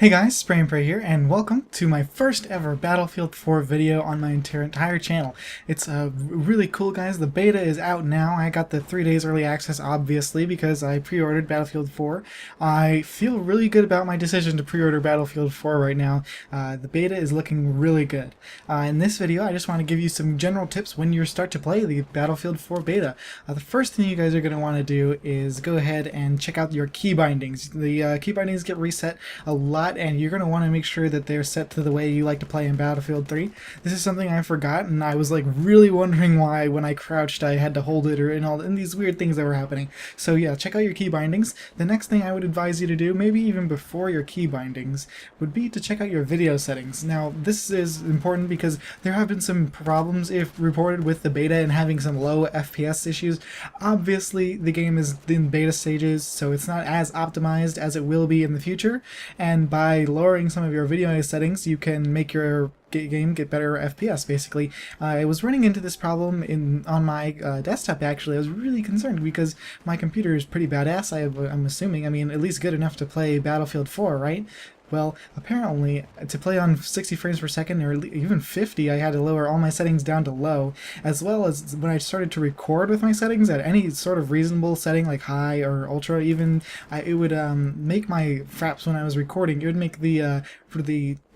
Hey guys, Spray and Pray here, and welcome to my first ever Battlefield 4 video on my entire channel. It's really cool, guys. The beta is out now. I got the 3 days early access, obviously, because I pre-ordered Battlefield 4. I feel really good about my decision to pre-order Battlefield 4 right now. The beta is looking really good. In this video, I just want to give you some general tips when you start to play the Battlefield 4 beta. The first thing you guys are going to want to do is go ahead and check out your key bindings. The key bindings get reset a lot, and you're going to want to make sure that they're set to the way you like to play in Battlefield 3. This is something I forgot, and I was like really wondering why when I crouched I had to hold it, and these weird things that were happening. So yeah, check out your key bindings. The next thing I would advise you to do, maybe even before your key bindings, would be to check out your video settings. Now this is important because there have been some problems reported with the beta and having some low FPS issues. Obviously the game is in beta stages, so it's not as optimized as it will be in the future, and by lowering some of your video settings you can make your game get better FPS, basically. I was running into this problem on my desktop, actually. I was really concerned because my computer is pretty badass, I'm assuming. I mean, at least good enough to play Battlefield 4, right? Well, apparently, to play on 60 frames per second, or even 50, I had to lower all my settings down to low, as well as when I started to record with my settings at any sort of reasonable setting, like high or ultra even, it would make my fraps when I was recording. It would make the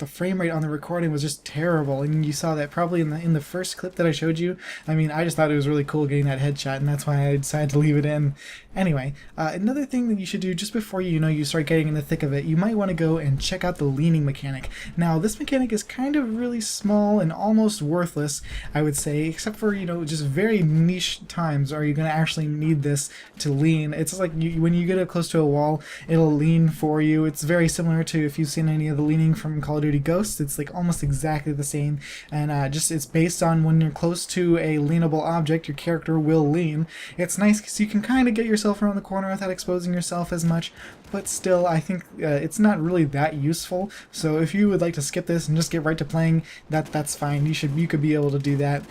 frame rate on the recording was just terrible, and you saw that probably in the first clip that I showed you. I mean, I just thought it was really cool getting that headshot, and that's why I decided to leave it in. Anyway, another thing that you should do just before you start getting in the thick of it, you might want to go and check out the leaning mechanic. Now, this mechanic is kind of really small and almost worthless, I would say, except for, just very niche times are you going to actually need this to lean. It's like when you get up close to a wall, it'll lean for you. It's very similar to if you've seen any of the leaning from Call of Duty Ghosts. It's like almost exactly the same, and it's based on when you're close to a leanable object, your character will lean. It's nice because you can kind of get yourself around the corner without exposing yourself as much, but still, I think it's not really that useful. So if you would like to skip this and just get right to playing, that's fine. You could be able to do that.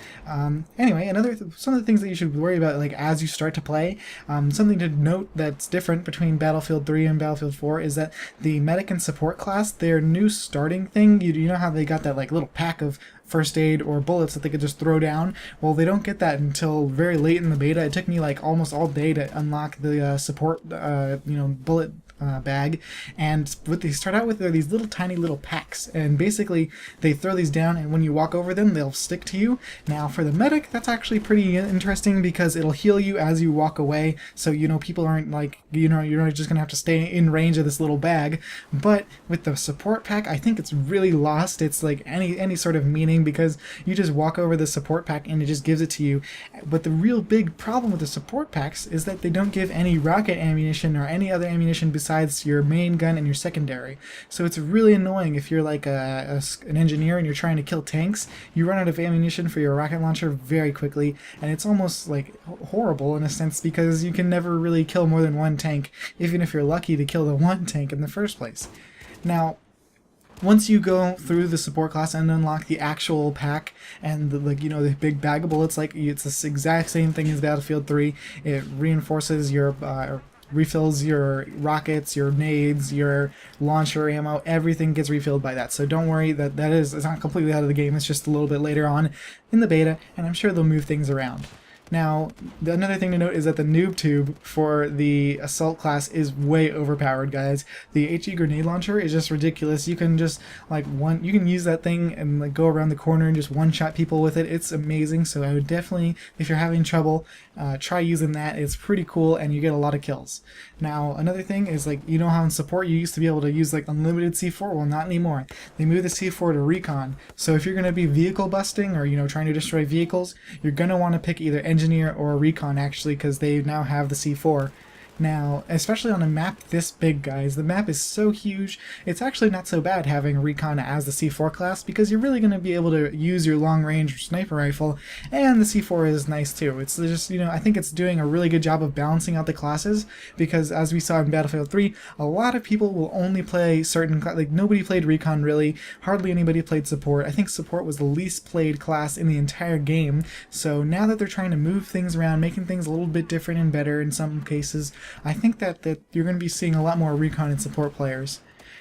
Anyway, some of the things that you should worry about, like as you start to play, something to note that's different between Battlefield 3 and Battlefield 4 is that the medic and support class, their new starting thing, you know how they got that like little pack of first aid or bullets that they could just throw down? Well, they don't get that until very late in the beta. It took me like almost all day to unlock the support bullet bag, and what they start out with are these tiny little packs, and basically they throw these down, and when you walk over them they'll stick to you. Now for the medic, that's actually pretty interesting because it'll heal you as you walk away, so people aren't like, you're not just gonna have to stay in range of this little bag. But with the support pack, I think it's really lost its like any sort of meaning, because you just walk over the support pack and it just gives it to you. But the real big problem with the support packs is that they don't give any rocket ammunition or any other ammunition besides your main gun and your secondary. So it's really annoying if you're like an engineer and you're trying to kill tanks. You run out of ammunition for your rocket launcher very quickly, and it's almost like horrible in a sense because you can never really kill more than one tank, even if you're lucky to kill the one tank in the first place. Now, once you go through the support class and unlock the actual pack and the big bag of bullets, it's the exact same thing as Battlefield 3. It reinforces your refills your rockets, your nades, your launcher ammo. Everything gets refilled by that. So don't worry, it's not completely out of the game. It's just a little bit later on in the beta, and I'm sure they'll move things around. Now, another thing to note is that the noob tube for the assault class is way overpowered, guys. The HE grenade launcher is just ridiculous. You can just you can use that thing and go around the corner and just one-shot people with it. It's amazing. So I would definitely, if you're having trouble, try using that. It's pretty cool, and you get a lot of kills. Now, another thing is how in support you used to be able to use unlimited C4. Well, not anymore. They moved the C4 to recon. So if you're going to be vehicle busting or trying to destroy vehicles, you're going to want to pick either engineer or recon, actually, because they now have the C4. Now, especially on a map this big, guys, the map is so huge, it's actually not so bad having Recon as the C4 class, because you're really going to be able to use your long-range sniper rifle, and the C4 is nice too. It's just, I think it's doing a really good job of balancing out the classes, because as we saw in Battlefield 3, a lot of people will only play certain, nobody played Recon really, hardly anybody played Support. I think Support was the least played class in the entire game, so now that they're trying to move things around, making things a little bit different and better in some cases, I think that you're going to be seeing a lot more Recon and Support players.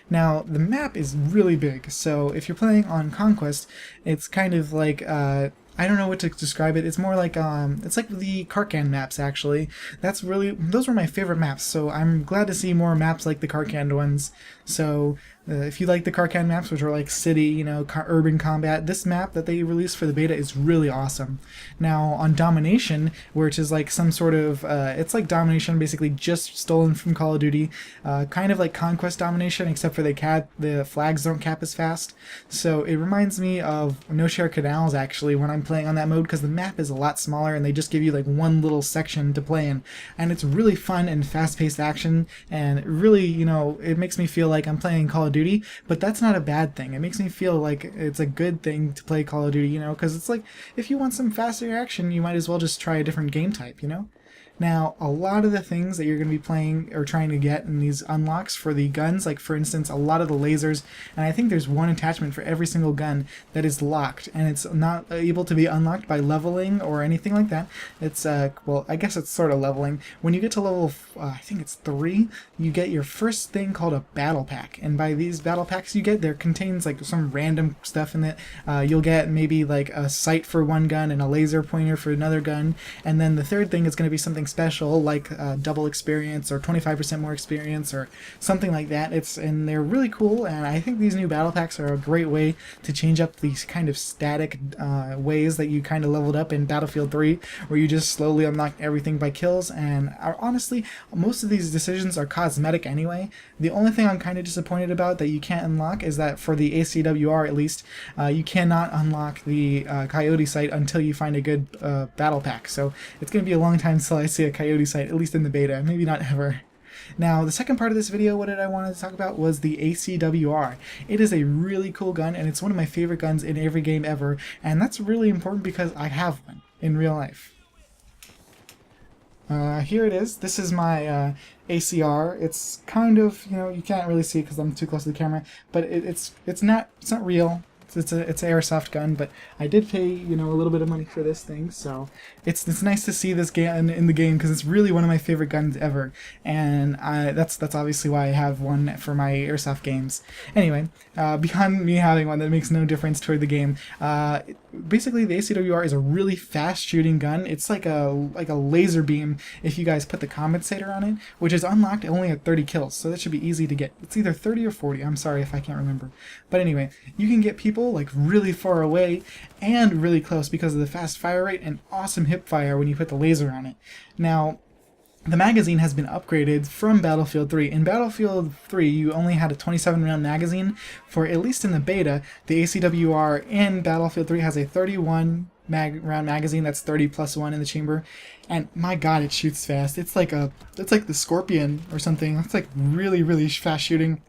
Now, the map is really big, so if you're playing on Conquest, it's kind of like, I don't know what to describe it. It's more like, it's like the Karkan maps, actually. Those were my favorite maps, so I'm glad to see more maps like the Karkan ones. So, if you like the Karkan maps, which are like city, you know, urban combat, this map that they released for the beta is really awesome. Now, on Domination, which is like some sort of, it's like Domination basically just stolen from Call of Duty, kind of like Conquest Domination, except for the flags don't cap as fast. So it reminds me of No Share Canals, actually, when I'm playing on that mode, because the map is a lot smaller and they just give you like one little section to play in. And it's really fun and fast-paced action, and really, you know, it makes me feel like I'm playing Call of Duty, but that's not a bad thing. It makes me feel like it's a good thing to play Call of Duty, you know, because it's like, if you want some faster action, you might as well just try a different game type, you know? Now, a lot of the things that you're going to be playing or trying to get in these unlocks for the guns, like for instance, a lot of the lasers, and I think there's one attachment for every single gun that is locked, and it's not able to be unlocked by leveling or anything like that. It's, well, I guess it's sort of leveling. When you get to level, I think it's 3, you get your first thing called a battle pack, and by these battle packs you get, there contains like some random stuff in it. You'll get maybe like a sight for one gun and a laser pointer for another gun, and then the third thing is going to be something special like double experience or 25% more experience or something like that. And they're really cool, and I think these new battle packs are a great way to change up these kind of static ways that you kind of leveled up in Battlefield 3, where you just slowly unlock everything by kills. And honestly, most of these decisions are cosmetic anyway. The only thing I'm kind of disappointed about that you can't unlock is that for the ACWR at least, you cannot unlock the Coyote site until you find a good battle pack. So it's going to be a long time until I see a Coyote site, at least in the beta, maybe not ever. Now, the second part of this video, what did I want to talk about, was the ACWR. It is a really cool gun, and it's one of my favorite guns in every game ever, and that's really important because I have one in real life. Here it is. This is my ACR. It's kind of, you know, you can't really see it because I'm too close to the camera, but it's not real. It's an airsoft gun, but I did pay, you know, a little bit of money for this thing, so it's nice to see this gun in the game because it's really one of my favorite guns ever, and that's obviously why I have one for my airsoft games. Anyway, beyond me having one that makes no difference toward the game, basically the ACWR is a really fast shooting gun. It's like a laser beam if you guys put the compensator on it, which is unlocked only at 30 kills, so that should be easy to get. It's either 30 or 40. I'm sorry if I can't remember, but anyway, you can get people like really far away and really close because of the fast fire rate and awesome hip fire when you put the laser on it. Now, the magazine has been upgraded from Battlefield 3. In Battlefield 3, you only had a 27-round magazine. For at least in the beta, the ACWR in Battlefield 3 has a 31 round magazine. That's 30 plus 1 in the chamber, and my god, it shoots fast. It's like the Scorpion or something. It's like really fast shooting.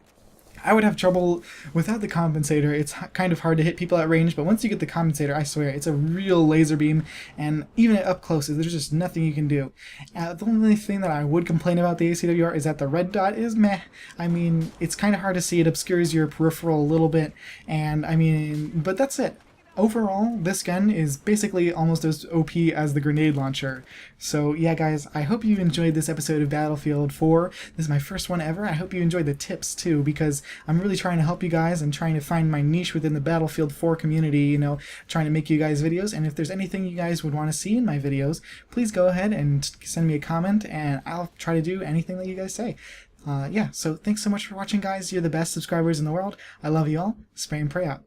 I would have trouble without the compensator. It's kind of hard to hit people at range, but once you get the compensator, I swear, it's a real laser beam, and even at up close, there's just nothing you can do. The only thing that I would complain about the ACWR is that the red dot is meh. I mean, it's kind of hard to see. It obscures your peripheral a little bit, and I mean, but that's it. Overall, this gun is basically almost as OP as the grenade launcher. So yeah guys, I hope you enjoyed this episode of Battlefield 4. This is my first one ever. I hope you enjoyed the tips too, because I'm really trying to help you guys and trying to find my niche within the Battlefield 4 community, you know, trying to make you guys videos. And if there's anything you guys would want to see in my videos, please go ahead and send me a comment and I'll try to do anything that you guys say. Yeah, so thanks so much for watching guys. You're the best subscribers in the world. I love you all. Spray and pray out.